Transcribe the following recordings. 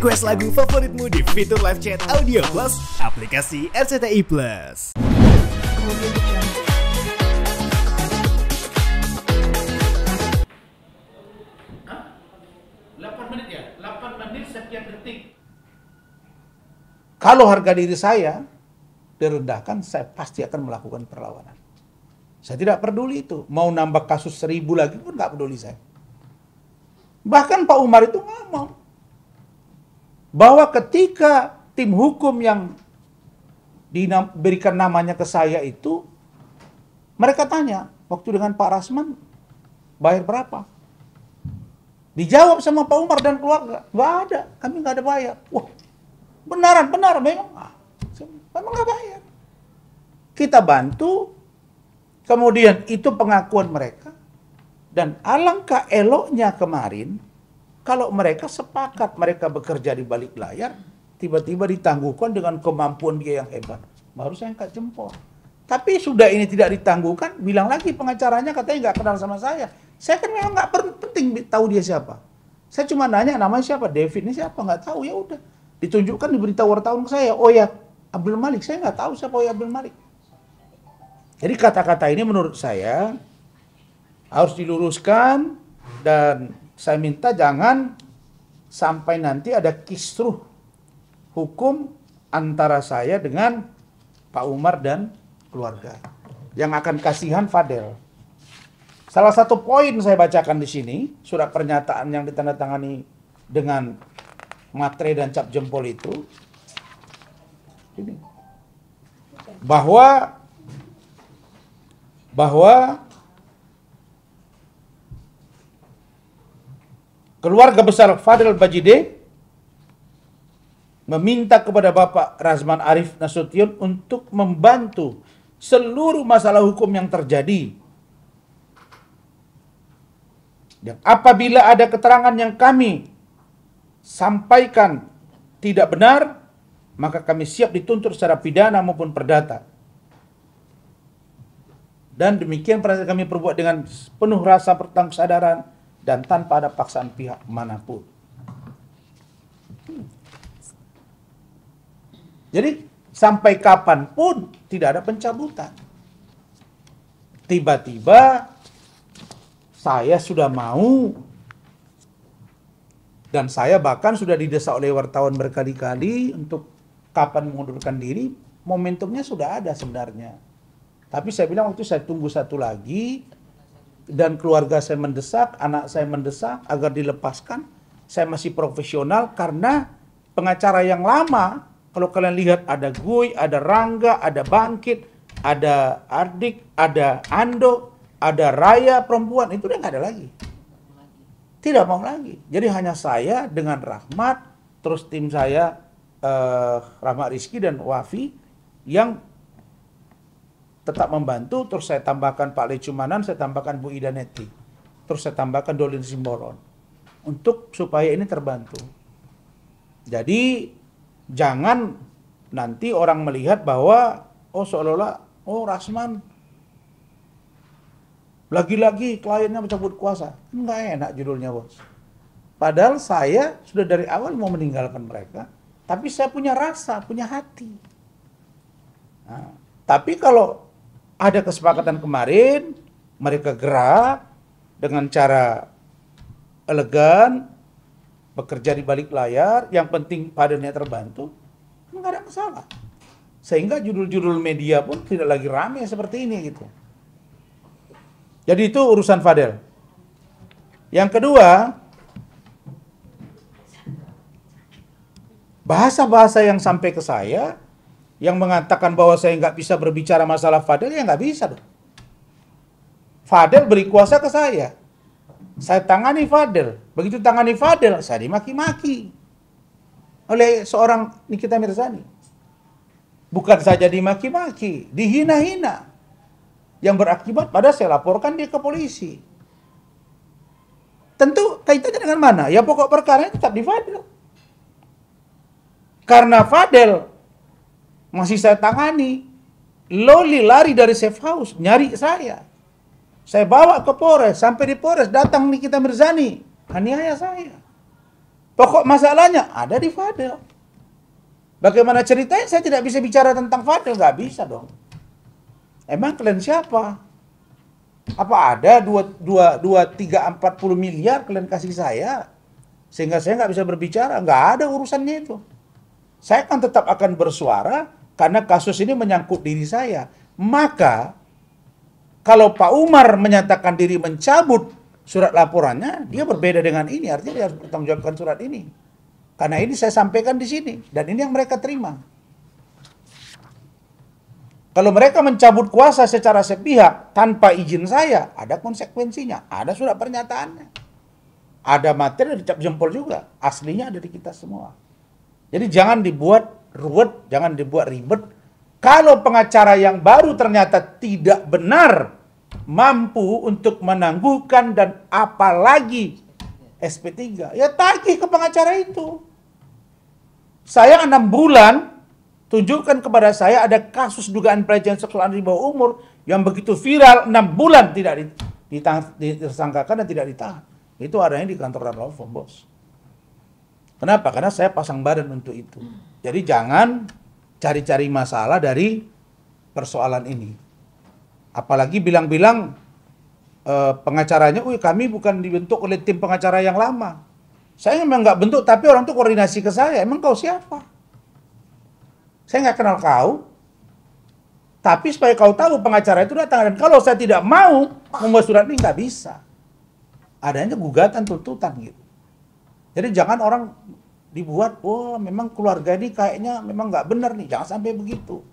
Request lagu favoritmu di fitur live chat Audio Plus, aplikasi RCTI Plus. Hah? 8 menit ya? 8 menit sekian detik. Kalau harga diri saya direndahkan, saya pasti akan melakukan perlawanan. Saya tidak peduli itu. Mau nambah kasus 1000 lagi pun nggak peduli saya. Bahkan Pak Umar itu ngomong bahwa ketika tim hukum yang diberikan namanya ke saya itu, mereka tanya, waktu dengan Pak Rasman, bayar berapa? Dijawab sama Pak Umar dan keluarga, nggak ada, kami nggak ada bayar. Wah, benar, memang nggak bayar. Kita bantu, kemudian itu pengakuan mereka, dan alangkah eloknya kemarin, kalau mereka sepakat mereka bekerja di balik layar, tiba-tiba ditangguhkan dengan kemampuan dia yang hebat, baru saya angkat jempol. Tapi sudah ini tidak ditangguhkan, bilang lagi pengacaranya katanya nggak kenal sama saya. Saya kan memang nggak penting tahu dia siapa. Saya cuma nanya namanya siapa, David ini siapa, nggak tahu, ya udah. Ditunjukkan, diberitahu wartawan ke saya, oh ya Abdul Malik, saya nggak tahu siapa oh ya Abdul Malik. Jadi kata-kata ini menurut saya harus diluruskan, dan saya minta jangan sampai nanti ada kisruh hukum antara saya dengan Pak Umar dan keluarga. Yang akan kasihan Fadel. Salah satu poin saya bacakan di sini, surat pernyataan yang ditandatangani dengan matre dan cap jempol itu, ini, bahwa keluarga besar Fadel Bajide meminta kepada Bapak Razman Arif Nasution untuk membantu seluruh masalah hukum yang terjadi. Dan apabila ada keterangan yang kami sampaikan tidak benar, maka kami siap dituntut secara pidana maupun perdata. Dan demikian kami perbuat dengan penuh rasa kesadaran dan tanpa ada paksaan pihak manapun. Jadi sampai kapanpun tidak ada pencabutan. Tiba-tiba saya sudah mau, dan saya bahkan sudah didesak oleh wartawan berkali-kali untuk kapan mengundurkan diri. Momentumnya sudah ada sebenarnya. Tapi saya bilang waktu saya tunggu satu lagi, dan keluarga saya mendesak, anak saya mendesak agar dilepaskan. Saya masih profesional karena pengacara yang lama, kalau kalian lihat ada Guy, ada Rangga, ada Bangkit, ada Ardik, ada Ando, ada Raya perempuan, itu udah nggak ada lagi. Tidak mau lagi. Jadi hanya saya dengan Rahmat, terus tim saya Rahmat Rizky dan Wafi yang tetap membantu, terus saya tambahkan Pak Lecumanan, saya tambahkan Bu Ida Neti, terus saya tambahkan Dolin Simboron, untuk supaya ini terbantu. Jadi jangan nanti orang melihat bahwa oh seolah-olah oh Rasman lagi-lagi kliennya mencabut kuasa. Nggak enak judulnya, bos. Padahal saya sudah dari awal mau meninggalkan mereka, tapi saya punya rasa, punya hati. Nah, tapi kalau ada kesepakatan kemarin, mereka gerak dengan cara elegan, bekerja di balik layar, yang penting Fadelnya terbantu, nggak ada masalah. Sehingga judul-judul media pun tidak lagi ramai seperti ini gitu. Jadi itu urusan Fadel. Yang kedua, bahasa-bahasa yang sampai ke saya, yang mengatakan bahwa saya nggak bisa berbicara masalah Fadel, ya nggak bisa dong. Fadel beri kuasa ke saya tangani Fadel. Begitu tangani Fadel, saya dimaki-maki oleh seorang Nikita Mirzani. Bukan saja dimaki-maki, dihina-hina. Yang berakibat pada saya laporkan dia ke polisi. Tentu kaitannya dengan mana? Ya pokok perkara tetap di Fadel. Karena Fadel masih saya tangani. Loli lari dari safe house, nyari saya. Saya bawa ke Polres, sampai di Polres datang Nikita Mirzani, aniaya saya. Pokok masalahnya ada di Fadel. Bagaimana ceritanya saya tidak bisa bicara tentang Fadel? Nggak bisa dong. Emang kalian siapa? Apa ada 3, 40 miliar kalian kasih saya? Sehingga saya nggak bisa berbicara? Nggak ada urusannya itu. Saya kan tetap akan bersuara karena kasus ini menyangkut diri saya. Maka, kalau Pak Umar menyatakan diri mencabut surat laporannya, dia berbeda dengan ini. Artinya dia harus bertanggungjawabkan surat ini. Karena ini saya sampaikan di sini. Dan ini yang mereka terima. Kalau mereka mencabut kuasa secara sepihak tanpa izin saya, ada konsekuensinya. Ada surat pernyataannya. Ada materi dicap jempol juga. Aslinya ada di kita semua. Jadi jangan dibuat ruwet, jangan dibuat ribet. Kalau pengacara yang baru ternyata tidak benar mampu untuk menangguhkan dan apalagi SP3, ya tagih ke pengacara itu. Saya 6 bulan tunjukkan kepada saya ada kasus dugaan pelecehan seksual anak di bawah umur yang begitu viral, 6 bulan tidak ditersangkakan dan tidak ditahan. Itu adanya di kantor Ranulfo, bos. Kenapa? Karena saya pasang badan untuk itu. Jadi jangan cari-cari masalah dari persoalan ini. Apalagi bilang-bilang pengacaranya, kami bukan dibentuk oleh tim pengacara yang lama. Saya memang nggak bentuk, tapi orang itu koordinasi ke saya. Emang kau siapa? Saya nggak kenal kau. Tapi supaya kau tahu pengacara itu datang. Dan kalau saya tidak mau membuat surat ini, nggak bisa. Adanya gugatan tuntutan gitu. Jadi jangan orang dibuat, memang keluarga ini kayaknya memang nggak benar nih. Jangan sampai begitu.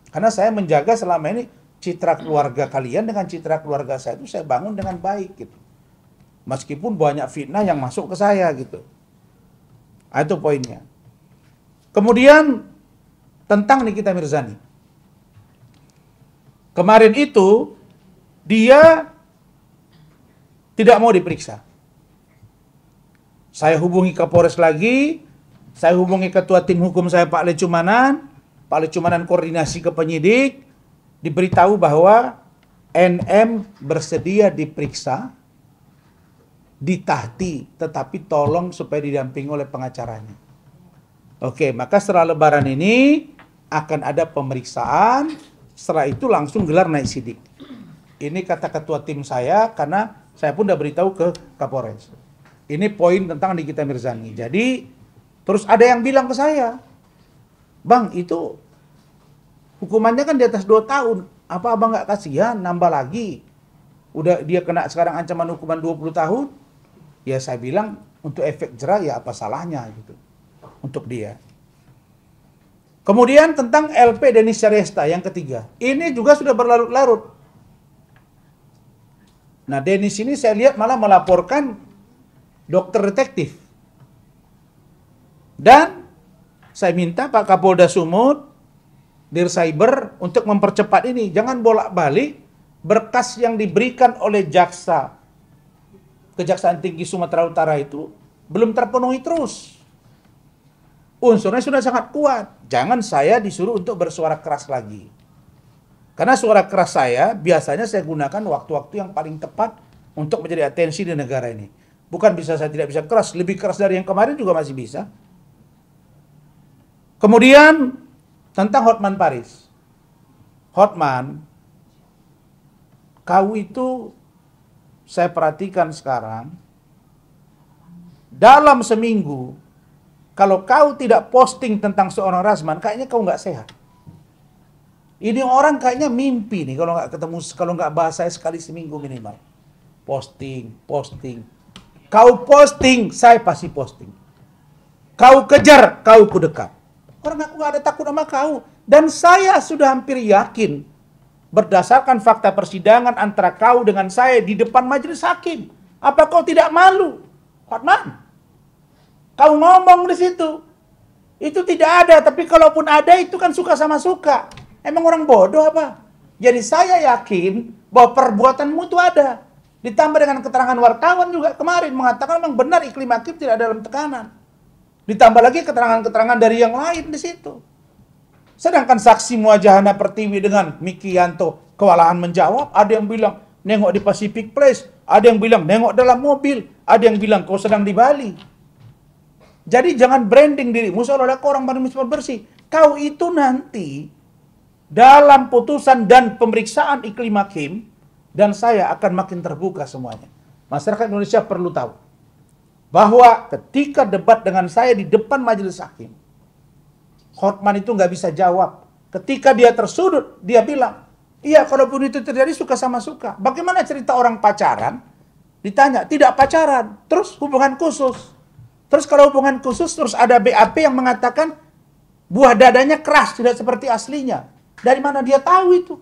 Karena saya menjaga selama ini citra keluarga kalian dengan citra keluarga saya itu saya bangun dengan baik gitu. Meskipun banyak fitnah yang masuk ke saya gitu. Nah, itu poinnya. Kemudian tentang Nikita Mirzani. Kemarin itu dia tidak mau diperiksa. Saya hubungi Kapolres lagi, saya hubungi ketua tim hukum saya Pak Lecumanan koordinasi ke penyidik, diberitahu bahwa NM bersedia diperiksa, ditahti, tetapi tolong supaya didampingi oleh pengacaranya. Oke, maka setelah Lebaran ini akan ada pemeriksaan, setelah itu langsung gelar naik sidik. Ini kata ketua tim saya, karena saya pun udah beritahu ke Kapolres. Ini poin tentang Nikita Mirzani. Jadi, terus ada yang bilang ke saya, Bang, itu hukumannya kan di atas 2 tahun. Apa abang nggak kasihan, nambah lagi? Udah dia kena sekarang ancaman hukuman 20 tahun. Ya saya bilang, untuk efek jerah ya apa salahnya gitu. Untuk dia. Kemudian tentang LP Denis Syariesta yang ketiga. Ini juga sudah berlarut-larut. Nah, Denis ini saya lihat malah melaporkan dokter detektif. Dan saya minta Pak Kapolda Sumut, Dir Cyber untuk mempercepat ini. Jangan bolak-balik berkas yang diberikan oleh jaksa Kejaksaan Tinggi Sumatera Utara itu belum terpenuhi terus. Unsurnya sudah sangat kuat. Jangan saya disuruh untuk bersuara keras lagi. Karena suara keras saya biasanya saya gunakan waktu-waktu yang paling tepat untuk menjadi atensi di negara ini. Bukan saya tidak bisa keras, lebih keras dari yang kemarin juga masih bisa. Kemudian tentang Hotman Paris. Hotman, kau itu saya perhatikan sekarang, dalam seminggu, kalau kau tidak posting tentang seorang Razman, kayaknya kau nggak sehat. Ini orang kayaknya mimpi nih kalau nggak ketemu, kalau nggak bahas saya sekali seminggu minimal. Posting. Kau posting, saya pasti posting. Kau kejar, kau kudekap. Orang aku nggak ada takut sama kau. Dan saya sudah hampir yakin, berdasarkan fakta persidangan antara kau dengan saya di depan majelis hakim. Apa kau tidak malu? Hotman, kau ngomong di situ. Itu tidak ada, tapi kalaupun ada itu kan suka sama suka. Emang orang bodoh apa? Jadi saya yakin bahwa perbuatanmu itu ada. Ditambah dengan keterangan wartawan juga kemarin mengatakan memang benar iklim hakim tidak dalam tekanan. Ditambah lagi keterangan-keterangan dari yang lain di situ. Sedangkan saksi Muajahana Pertiwi dengan Miki Yanto kewalahan menjawab, ada yang bilang nengok di Pacific Place, ada yang bilang nengok dalam mobil, ada yang bilang kau sedang di Bali. Jadi jangan branding dirimu seolah-olah kau orang paling bersih. Kau itu nanti dalam putusan dan pemeriksaan iklim hakim dan saya akan makin terbuka semuanya. Masyarakat Indonesia perlu tahu bahwa ketika debat dengan saya di depan majelis hakim, Hotman itu nggak bisa jawab. Ketika dia tersudut, dia bilang, iya kalaupun itu terjadi suka sama suka. Bagaimana cerita orang pacaran? Ditanya, tidak pacaran, terus hubungan khusus. Terus kalau hubungan khusus, terus ada BAP yang mengatakan buah dadanya keras, tidak seperti aslinya. Dari mana dia tahu itu?